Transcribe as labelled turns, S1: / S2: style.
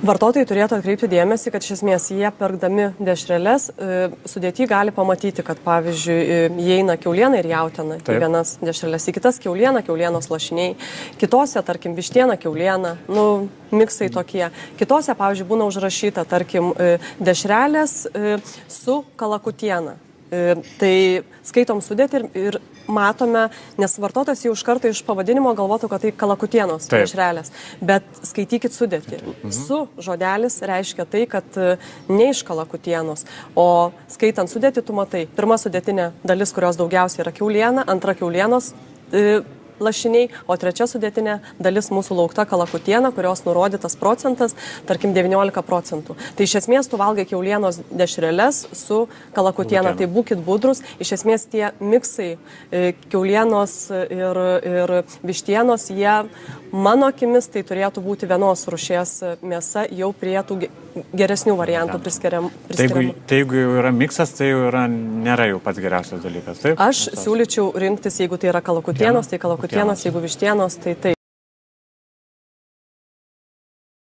S1: Vartotojai turėtų atkreipti dėmesį, kad iš esmės jie pirkdami dešreles sudėty gali pamatyti, kad pavyzdžiui įeina kiauliena ir jautiena į vienas dešreles, į kitas kiaulienos lašiniai, kitose, tarkim, vištiena, kiauliena, miksai tokie. Kitose, pavyzdžiui, būna užrašyta, tarkim, dešrelės su kalakutiena. Tai skaitom sudėtį ir matome, nes vartotojas jau iš karto iš pavadinimo galvotų, kad tai kalakutienos dešrelės, bet skaitykit sudėtį. Su žodelis reiškia tai, kad ne iš kalakutienos, o skaitant sudėtį tu matai, pirma sudėtinė dalis, kurios daugiausiai yra kiauliena, antra kiaulienos lašiniai, o trečia sudėtinė dalis mūsų laukta kalakutiena, kurios nurodytas procentas, tarkim 19%. Tai iš esmės tu valgai kiaulienos dešreles su kalakutiena, tai būkit budrus. Iš esmės tie miksai kiaulienos ir vištienos, jie mano akimis tai turėtų būti vienos rūšies mėsa, jau prie tų geresnių variantų priskiriamų.
S2: Tai jeigu jau yra miksas, tai jau nėra jau pats geriausias dalykas, taip?
S1: Aš siūlyčiau rinktis, jeigu tai yra kalakutienos, tai kalakutienos, jeigu vištienos, tai tai.